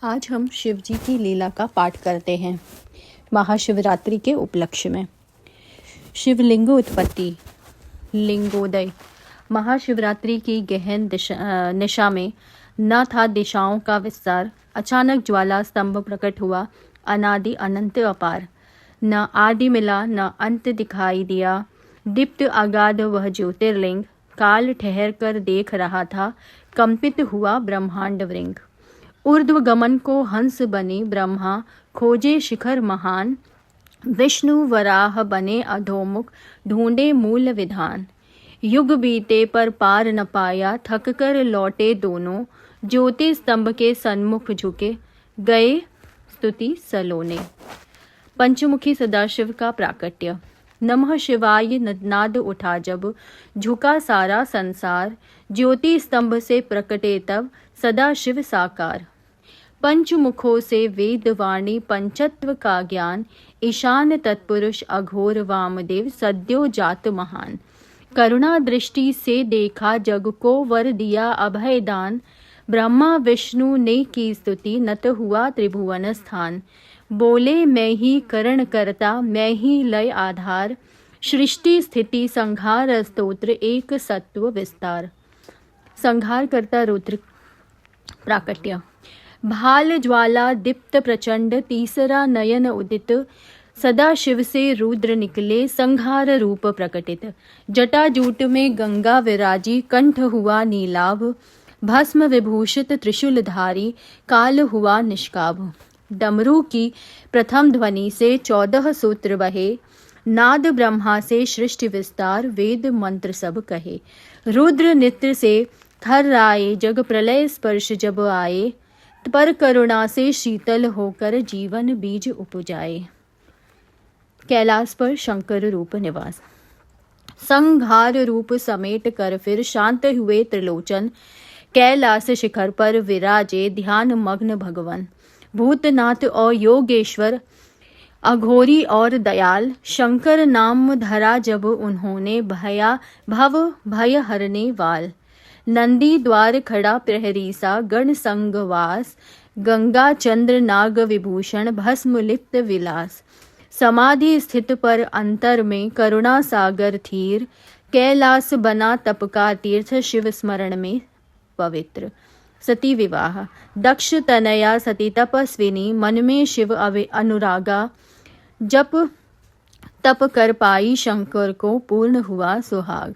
आज हम शिव जी की लीला का पाठ करते हैं महाशिवरात्रि के उपलक्ष्य में। शिवलिंग उत्पत्ति। लिंगोदय। महाशिवरात्रि की गहन निशा में न था दिशाओं का विस्तार। अचानक ज्वाला स्तंभ प्रकट हुआ, अनादि अनंत अपार। न आदि मिला न अंत दिखाई दिया। दीप्त अगाध वह ज्योतिर्लिंग, काल ठहर कर देख रहा था, कंपित हुआ ब्रह्मांड वृंग। ऊर्ध्व गमन को हंस बने ब्रह्मा, खोजे शिखर महान। विष्णु वराह बने अधोमुख, ढूंढे मूल विधान। युग बीते पर पार न पाया, थक कर लौटे दोनों। ज्योति स्तंभ के सन्मुख झुके, गए स्तुति सलोने। पंचमुखी सदाशिव का प्राकट्य। नमः शिवाय नाद उठा जब, झुका सारा संसार। ज्योति स्तंभ से प्रकटे तब, सदाशिव साकार। पंचमुखों से वेद वाणी, पंचत्व का ज्ञान। ईशान तत्पुरुष अघोर वामदेव, सद्यो जात महान। करुणा दृष्टि से देखा जग को, वर दिया अभय दान। ब्रह्मा विष्णु ने की स्तुति, नत हुआ त्रिभुवन स्थान। बोले मैं ही करण करता, मैं ही लय आधार। सृष्टि स्थिति संहार स्तोत्र, एक सत्व विस्तार। संहार करता रुद्र प्राकट्य। भाल ज्वाला दीप्त प्रचंड, तीसरा नयन उदित। सदा शिव से रुद्र निकले, संहार रूप प्रकटित। जटाजूट में गंगा विराजी, कंठ हुआ नीलाभ। भस्म विभूषित त्रिशूलधारी, काल हुआ निष्काभ। डमरू की प्रथम ध्वनि से 14 सूत्र बहे। नाद ब्रह्मा से सृष्टि विस्तार, वेद मंत्र सब कहे। रुद्र नेत्र से थर्राए, जग प्रलय स्पर्श जब आए। पर करुणा से शीतल होकर, जीवन बीज उपजाए। कैलाश पर शंकर रूप निवास। संहार रूप समेट कर फिर, शांत हुए त्रिलोचन। कैलाश शिखर पर विराजे, ध्यान मग्न भगवन। भूतनाथ और योगेश्वर, अघोरी और दयाल। शंकर नाम धरा जब उन्होंने, भव भय हरने वाल। नंदी द्वार खड़ा प्रहरी सा, गण संगवास। गंगा चंद्र नाग विभूषण, भस्म लिप्त विलास। समाधि स्थित पर अंतर में, करुणा सागर थीर। कैलाश बना तप का तीर्थ, शिव स्मरण में पवित्र। सती विवाह। दक्ष तनया सती तपस्विनी, मन में शिव अनुरागा। जप तप कर पाई शंकर को, पूर्ण हुआ सुहाग।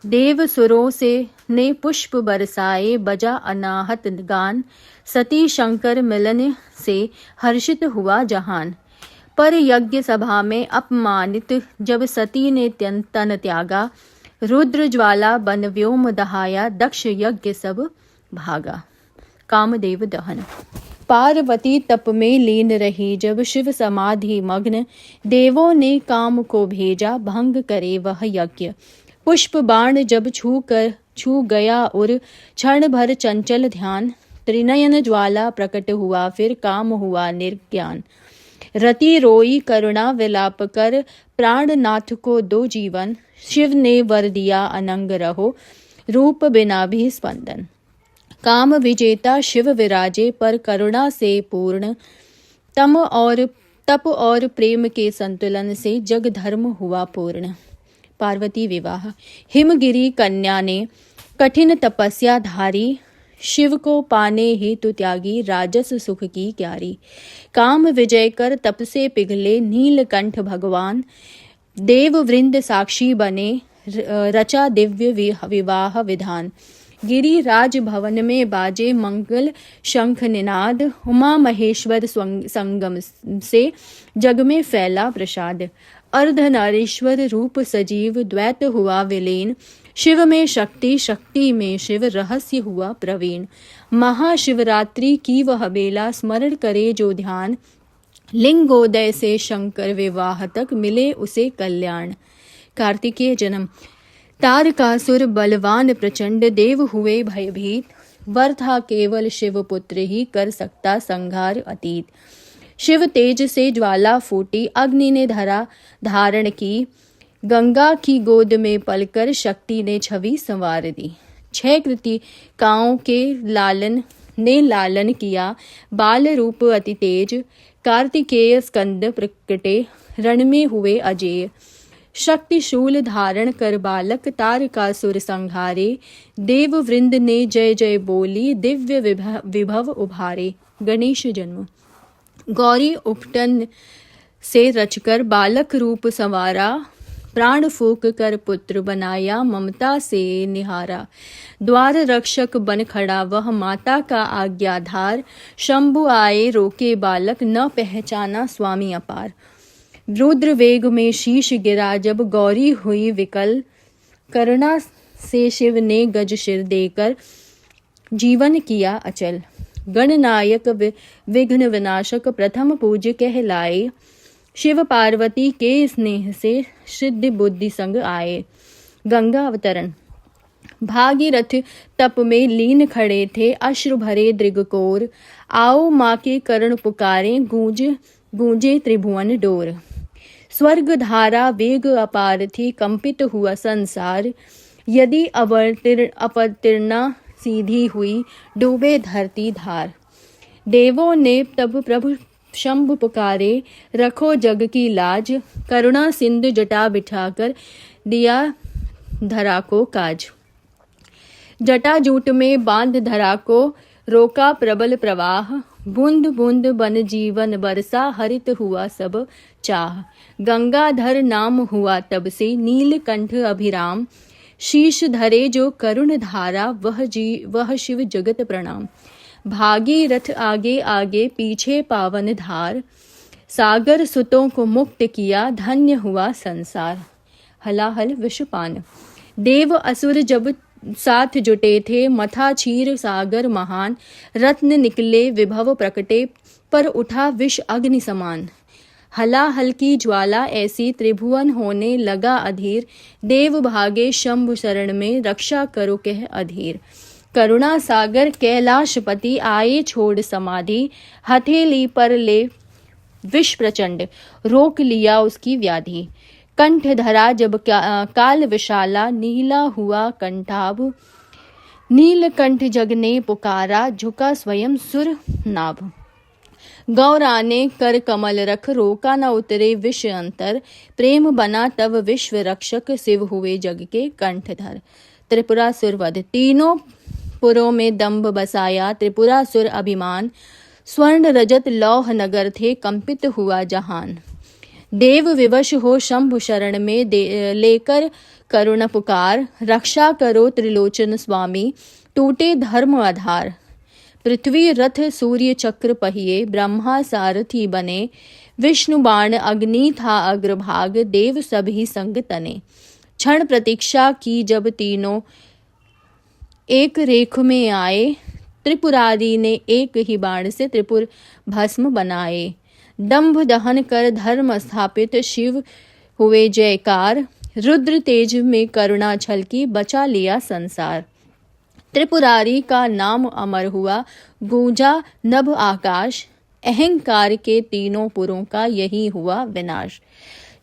देव सुरों से ने पुष्प बरसाए, बजा अनाहत गान। सती शंकर मिलन से हर्षित हुआ जहान। पर यज्ञ सभा में अपमानित, जब सती ने तन त्यागा। रुद्र ज्वाला बन व्योम दहाया, दक्ष यज्ञ सब भागा। कामदेव दहन। पार्वती तप में लीन रही जब, शिव समाधि मग्न। देवों ने काम को भेजा, भंग करे वह यज्ञ। पुष्प बाण जब छू गया उर, क्षण भर चंचल ध्यान। त्रिनयन ज्वाला प्रकट हुआ फिर, काम हुआ निर्ज्ञान। रति रोई करुणा विलाप कर, प्राणनाथ को दो जीवन। शिव ने वर दिया अनंग रहो, रूप बिना भी स्पंदन। काम विजेता शिव विराजे, पर करुणा से पूर्ण। तप और प्रेम के संतुलन से, जग धर्म हुआ पूर्ण। पार्वती विवाह। हिमगिरी कन्या ने कठिन तपस्या धारी। शिव को पाने हेतु त्यागी, राजस सुख की क्यारी। काम विजय कर तप से पिघले, नीलकंठ भगवान। देव वृंद साक्षी बने, रचा दिव्य विवाह विधान। गिरी राज भवन में बाजे मंगल शंख निनाद। उमा महेश्वर संगम से, जग में फैला प्रसाद। अर्धनारीश्वर रूप सजीव, द्वैत हुआ विलीन। शिव में शक्ति, शक्ति में शिव, रहस्य हुआ प्रवीण। महाशिवरात्रि की वह बेला, स्मरण करे जो ध्यान। लिंगोदय से शंकर विवाह तक, मिले उसे कल्याण। कार्तिकेय जन्म। तारकासुर बलवान प्रचंड, देव हुए भयभीत। वर था केवल शिव पुत्र ही, कर सकता संहार अतीत। शिव तेज से ज्वाला फूटी, अग्नि ने धारण की। गंगा की गोद में पलकर, शक्ति ने छवि संवार दी। 6 कृतिकाओं के लालन ने लालन किया, बाल रूप अति तेज, कार्तिकेय स्कंद प्रकटे, रण में हुए अजेय। शक्ति शूल धारण कर बालक, तारकासुर संहारे, देव वृंद ने जय जय बोली, दिव्य विभव उभारे। गणेश जन्म। गौरी उपटन से रचकर बालक रूप संवारा, प्राण फूक कर पुत्र बनाया, ममता से निहारा। द्वार रक्षक बन खड़ा वह, माता का आज्ञाधार, शंभु आए रोके बालक, न पहचाना स्वामी अपार। रुद्र वेग में शीश गिरा जब, गौरी हुई विकल, करुणा से शिव ने गज शिर देकर, जीवन किया अचल। गणनायक विघ्न विनाशक, प्रथम पूज्य कहलाए, शिव पार्वती के स्नेह से सिद्धि बुद्धि संग आए। गंगा अवतरण। भागीरथ तप में लीन खड़े थे, अश्रु भरे दृगकोर, आओ माँ के करण पुकारे, गूंजे त्रिभुवन डोर। स्वर्ग धारा वेग अपार थी, कंपित हुआ संसार, यदि अवतीर्णा सीधी हुई, डूबे धरती धार। देवों ने तब प्रभु शंभु पुकारे, रखो जग की लाज, करुणा सिंधु जटा बिठाकर, दिया धरा को काज। जटा जूट में बांध धरा को, रोका प्रबल प्रवाह, बूंद बूंद बन जीवन बरसा, हरित हुआ सब चाह। गंगाधर नाम हुआ तब से, नीलकंठ अभिराम, शीश धरे जो करुण धारा, वह शिव जगत प्रणाम। भागीरथ आगे आगे पीछे पावन धार, सागर सुतों को मुक्त किया, धन्य हुआ संसार। हलाहल विषपान। देव असुर जब साथ जुटे थे, मथा क्षीर सागर महान, रत्न निकले विभव प्रकटे, पर उठा विष अग्नि समान। हलाहल की ज्वाला ऐसी, त्रिभुवन होने लगा अधीर, देव भागे शंभु शरण में, रक्षा करो कह अधीर। करुणा सागर कैलाशपति आए छोड़ समाधि, हथेली पर ले विष प्रचंड, रोक लिया उसकी व्याधि। कंठ धरा जब काल विशाला, नीला हुआ कंठाभ, नीलकंठ जग ने पुकारा, झुका स्वयं सुर नाभ। गौरा ने कर कमल रख, रोका न उतरे विष अंतर, प्रेम बना तब विश्व रक्षक, शिव हुए जग के कंठधर। त्रिपुरासुर वध। तीनों पुरों में दंभ बसाया, त्रिपुरासुर अभिमान, स्वर्ण रजत लौह नगर थे, कंपित हुआ जहान। देव विवश हो शंभु शरण में, लेकर करुण पुकार, रक्षा करो त्रिलोचन स्वामी, टूटे धर्म आधार। पृथ्वी रथ सूर्य चक्र पहिए, ब्रह्मा सारथी बने, विष्णु बाण अग्नि था अग्रभाग, देव सभी संग तने। क्षण प्रतीक्षा की जब तीनों एक रेख में आए, त्रिपुरारी ने एक ही बाण से त्रिपुर भस्म बनाए। दंभ दहन कर धर्म स्थापित, शिव हुए जयकार, रुद्र तेज में करुणा छलकी, बचा लिया संसार। त्रिपुरारी का नाम अमर हुआ, गूंजा नभ आकाश, अहंकार के तीनों पुरों का यही हुआ विनाश।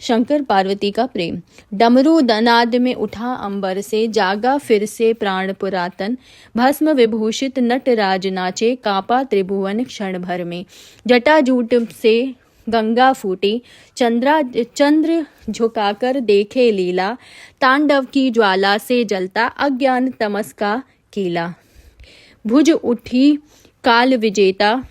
शंकर पार्वती का प्रेम। डमरू दनाद में उठा अंबर से, जागा फिर से प्राण पुरातन, भस्म विभूषित नटराज नाचे, कांपा त्रिभुवन क्षण भर में। जटाजूट से गंगा फूटी, चंद्र झुकाकर देखे लीला, तांडव की ज्वाला से जलता अज्ञान तमस का कीला। भुज उठी काल विजेता,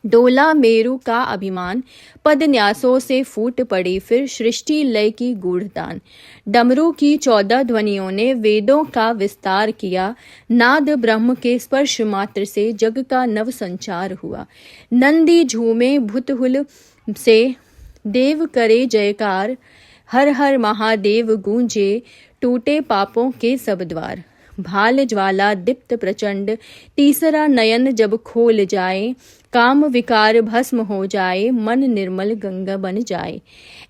डोला मेरु का अभिमान, पद न्यासों से फूट पड़ी फिर सृष्टि लय की गूढ़तान। डमरू की 14 ध्वनियों ने वेदों का विस्तार किया, नाद ब्रह्म के स्पर्श मात्र से जग का नव संचार हुआ। नंदी झूमे भुतहुल से, देव करे जयकार, हर हर महादेव गूंजे, टूटे पापों के सब द्वार। भाल ज्वाला दीप्त प्रचंड, तीसरा नयन जब खोल जाए, काम विकार भस्म हो जाए, मन निर्मल गंगा बन जाए।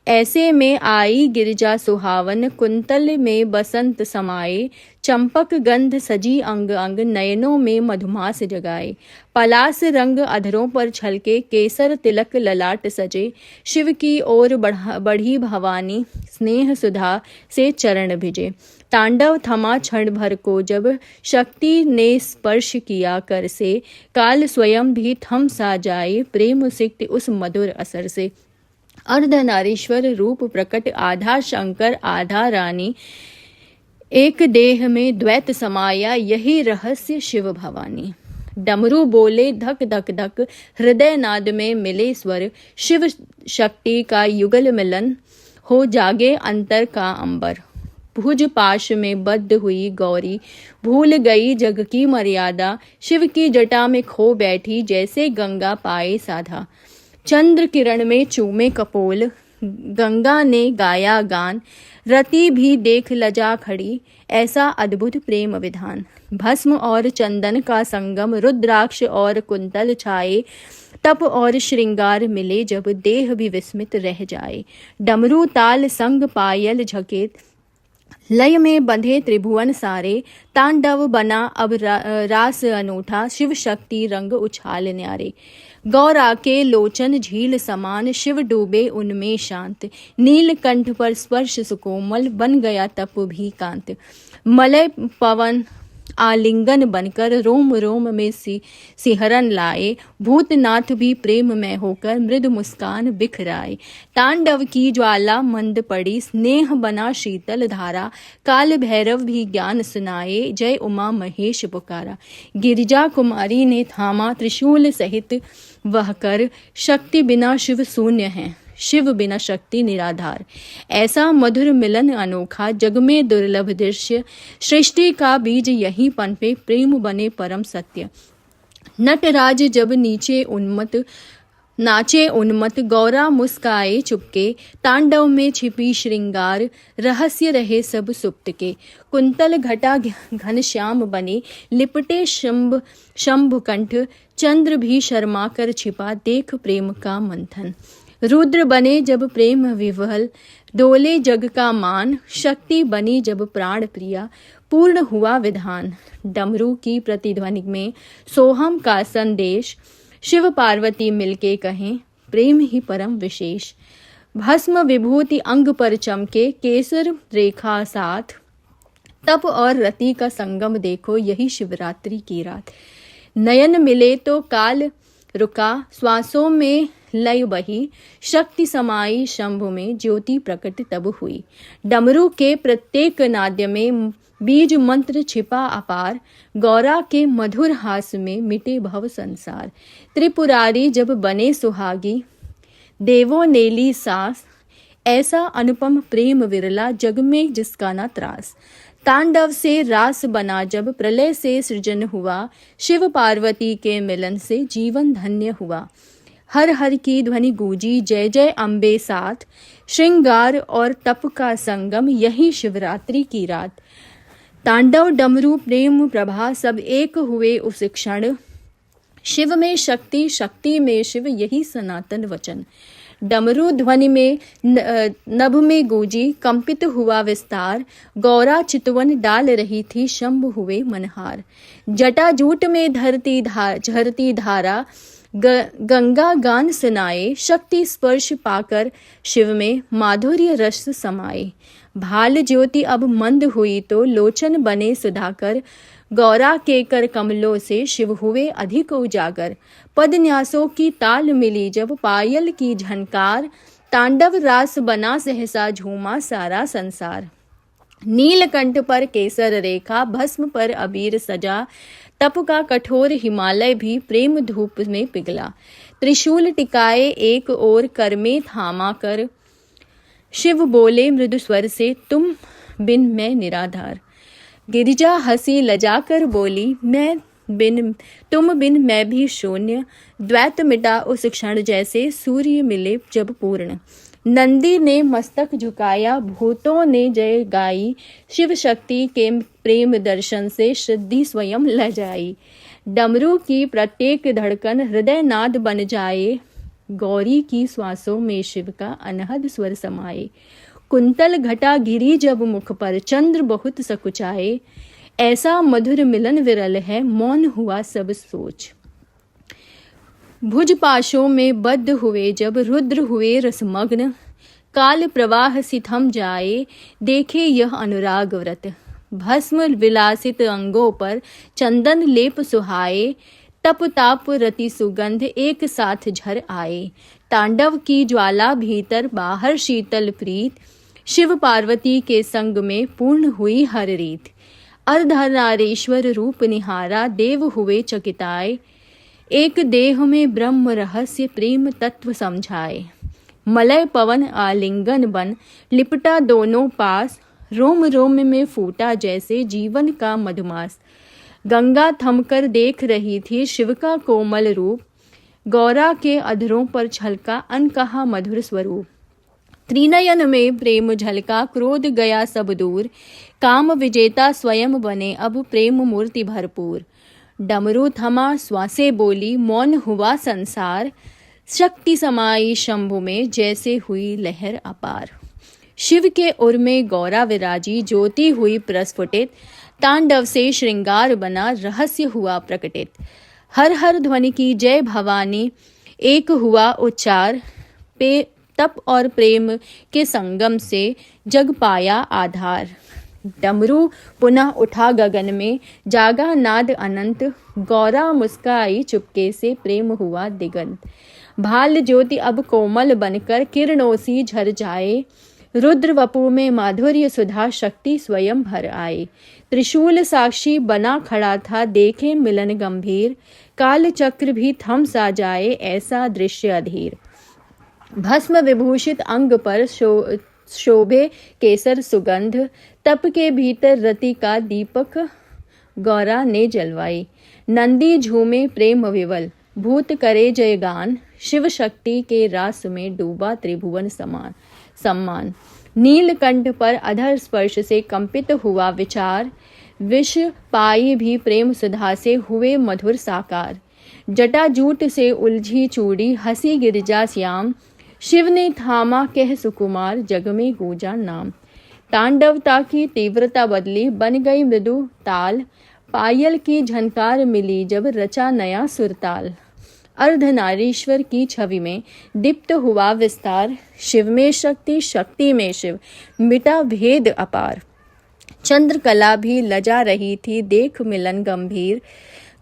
ऐसे में आई गिरजा सुहावन, कुंतल में बसंत समाए, चंपक गंध सजी अंग अंग, नयनों में मधुमास जगाए। पलास रंग अधरों पर छलके, केसर तिलक ललाट सजे, शिव की ओर बढ़ी भवानी, स्नेह सुधा से चरण भिजे। तांडव थमा क्षण भर को, जब शक्ति ने स्पर्श किया कर से, काल स्वयं भी थम सा जाए प्रेम सिक्त उस मधुर असर से। अर्धनारीश्वर रूप प्रकट, आधा शंकर आधा रानी, एक देह में द्वैत समाया, यही रहस्य शिव भवानी। डमरू बोले धक धक धक, हृदय नाद में मिले स्वर, शिव शक्ति का युगल मिलन, हो जागे अंतर का अंबर। भुज पाश में बद्ध हुई गौरी, भूल गई जग की मर्यादा, शिव की जटा में खो बैठी, जैसे गंगा पाए साधा। चंद्र किरण में चूमे कपोल, गंगा ने गाया गान, रति भी देख लजा खड़ी, ऐसा अद्भुत प्रेम विधान। भस्म और चंदन का संगम, रुद्राक्ष और कुंतल छाए, तप और श्रृंगार मिले जब, देह भी विस्मित रह जाए। डमरू ताल संग पायल झके, लय में बंधे त्रिभुवन सारे, तांडव बना अब रास अनूठा, शिव शक्ति रंग उछाल न्यारे। गौरा के लोचन झील समान, शिव डूबे उनमें शांत, नीलकंठ पर स्पर्श सुकोमल, बन गया तप भी कांत। मलय पवन आलिंगन बनकर, रोम रोम में सिहरन लाए, भूतनाथ भी प्रेम में होकर, मृद मुस्कान बिखराए। तांडव की ज्वाला मंद पड़ी, स्नेह बना शीतल धारा, काल भैरव भी ज्ञान सुनाए, जय उमा महेश पुकारा। गिरिजा कुमारी ने थामा त्रिशूल सहित वह कर, शक्ति बिना शिव शून्य है, शिव बिना शक्ति निराधार। ऐसा मधुर मिलन अनोखा, जग में दुर्लभ दृश्य, सृष्टि का बीज यही पनपे, प्रेम बने परम सत्य। नटराज जब नाचे उन्मत्त, गौरा मुस्काए चुपके, तांडव में छिपी श्रृंगार, रहस्य रहे सब सुप्त के। कुंतल घटा घनश्याम बने, लिपटे शंभ कंठ, चंद्र भी शर्मा कर छिपा, देख प्रेम का मंथन। रुद्र बने जब प्रेम विवल, डोले जग का मान, शक्ति बनी जब प्राण प्रिया, पूर्ण हुआ विधान। डमरू की प्रतिध्वनि में सोहम का संदेश, शिव पार्वती मिलके कहें, प्रेम ही परम विशेष। भस्म विभूति अंग पर चमके, केसर रेखा साथ, तप और रति का संगम देखो, यही शिवरात्रि की रात। नयन मिले तो काल रुका, श्वासों में लय बही, शक्ति समाई शंभु में, ज्योति प्रकट तब हुई। डमरू के प्रत्येक नाद्य में बीज मंत्र छिपा अपार, गौरा के मधुर हास में मिटे भव संसार। त्रिपुरारी जब बने सुहागी, देवों ने ली सांस, ऐसा अनुपम प्रेम विरला, जग में जिसका न त्रास। तांडव से रास बना जब, प्रलय से सृजन हुआ, शिव पार्वती के मिलन से जीवन धन्य हुआ। हर हर की ध्वनि गूंजी, जय जय अम्बे साथ, श्रृंगार और तप का संगम, यही शिवरात्रि की रात। तांडव डमरू प्रेम प्रभा, सब एक हुए उस क्षण, शिव में शक्ति शक्ति में शिव, यही सनातन वचन। डमरू ध्वनि में नभ में गूंजी, कंपित हुआ विस्तार, गौरा चितवन डाल रही थी, शंभ हुए मनहार। जटाजूट में झरती धारा, गंगा गान सुनाए, शक्ति स्पर्श पाकर शिव में माधुर्य रस समाए। भाल ज्योति अब मंद हुई तो, लोचन बने सुधाकर, गौरा के कर कमलों से शिव हुए अधिक उजागर। पदन्यासों की ताल मिली जब, पायल की झनकार, तांडव रास बना सहसा झूमा सारा संसार। नीलकंठ पर केसर रेखा, भस्म पर अबीर सजा, तप का कठोर हिमालय भी प्रेम धूप में पिघला। त्रिशूल टिकाए एक ओर, कर में थामा कर, शिव बोले मृदु स्वर से, तुम बिन मैं निराधार। गिरिजा हंसी लजाकर बोली, तुम बिन मैं भी शून्य, द्वैत मिटा उस क्षण जैसे सूर्य मिले जब पूर्ण। नंदी ने मस्तक झुकाया, भूतों ने जय गाई, शिव शक्ति के प्रेम दर्शन से सिद्धि स्वयं लजाई। डमरू की प्रत्येक धड़कन हृदय नाद बन जाए, गौरी की श्वासों में शिव का अनहद स्वर समाए। कुंतल घटा घिरी जब मुख पर, चंद्र बहुत सकुचाए, ऐसा मधुर मिलन विरल है, मौन हुआ सब सोच। भुज पाशों में बद्ध हुए जब, रुद्र हुए रसमग्न, काल प्रवाह सी थम जाए, देखे यह अनुराग व्रत। भस्म विलासित अंगों पर चंदन लेप सुहाए, तप ताप रति सुगंध एक साथ झर आए। तांडव की ज्वाला भीतर बाहर शीतल प्रीत, शिव पार्वती के संग में पूर्ण हुई हर रीत। अर्धनारीश्वर रूप निहारा देव हुए चकिताए, एक देह में ब्रह्म रहस्य प्रेम तत्व समझाए। मलय पवन आलिंगन बन लिपटा दोनों पास, रोम रोम में फूटा जैसे जीवन का मधुमास। गंगा थमकर देख रही थी शिव का कोमल रूप, गौरा के अधरों पर छलका अनकहा मधुर स्वरूप। त्रिनयन में प्रेम झलका क्रोध गया सब दूर, काम विजेता स्वयं बने अब प्रेम मूर्ति भरपूर। डमरू थमा श्वासे बोली मौन हुआ संसार, शक्ति समाई शंभु में जैसे हुई लहर अपार। शिव के उर में गौरा विराजी ज्योति हुई प्रस्फुटित, तांडव से श्रृंगार बना रहस्य हुआ प्रकटित। हर हर ध्वनि की जय भवानी एक हुआ उच्चार, तप और प्रेम के संगम से जग पाया आधार। डमरू पुनः उठा गगन में जागा नाद अनंत, गौरा मुस्काई चुपके से प्रेम हुआ दिगंत। भाल ज्योति अब कोमल बनकर किरणों सी झर जाए, रुद्र वपु में माधुर्य सुधा शक्ति स्वयं भर आए। त्रिशूल साक्षी बना खड़ा था देखे मिलन गंभीर, काल चक्र भी थम सा जाए ऐसा दृश्य अधीर। भस्म विभूषित अंग पर शोभे केसर सुगंध, तप के भीतर रति का दीपक गौरा ने जलवाई। नंदी झूमे प्रेम विवल, भूत करे जयगान, शिव शक्ति के रास में डूबा त्रिभुवन सम्मान। नीलकंठ पर अधर स्पर्श से कंपित हुआ विचार, विष पाई भी प्रेम सुधा से हुए मधुर साकार। जटा जूट से उलझी चूड़ी हंसी गिरिजा श्याम, शिव ने थामा कह सुकुमार जग में गूंजा नाम। तांडवता की तीव्रता बदली बन गई मृदु ताल, पायल की झनकार मिली जब रचा नया सुरताल। अर्धनारीश्वर की छवि में दीप्त हुआ विस्तार, शिव में शक्ति शक्ति में शिव मिटा भेद अपार। चंद्रकला भी लजा रही थी देख मिलन गंभीर,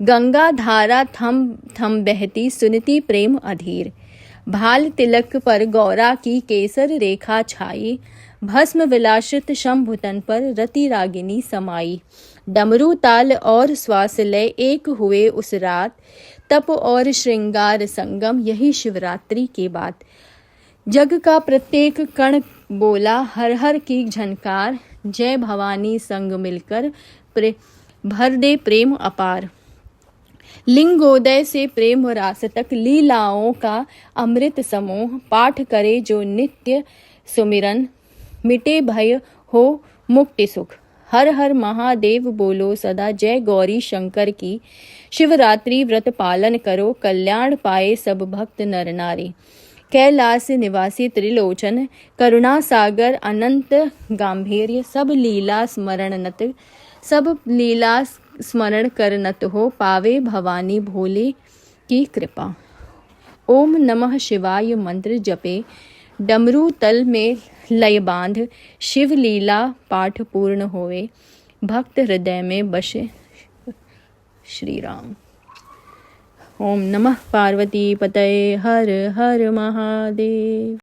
गंगा धारा थम थम बहती सुनती प्रेम अधीर। भाल तिलक पर गौरा की केसर रेखा छाई, भस्म विलासित शंभुतन पर रति रागिनी समाई। डमरू ताल और श्वास लय एक हुए उस रात, तप और श्रृंगार संगम यही शिवरात्रि की बात। जग का प्रत्येक कण बोला हर हर की झनकार, जय भवानी संग मिलकर भर दे प्रेम अपार। लिंगोदय से प्रेम रास तक लीलाओं का अमृत समूह, पाठ करे जो नित्य सुमिरन, मिटे भय हो मुक्ति सुख। हर हर महादेव बोलो सदा जय गौरी शंकर की, शिवरात्रि व्रत पालन करो कल्याण पाए सब भक्त नर नारी। कैलाश निवासी त्रिलोचन करुणा सागर अनंत गांभीर्य, सब लीला स्मरण कर नत हो पावे भवानी भोले की कृपा। ओम नमः शिवाय मंत्र जपे, डमरू तल में लय बांध, शिव लीला पाठ पूर्ण होए, भक्त हृदय में बसे श्री राम। ओम नमः पार्वती पतये, हर हर महादेव।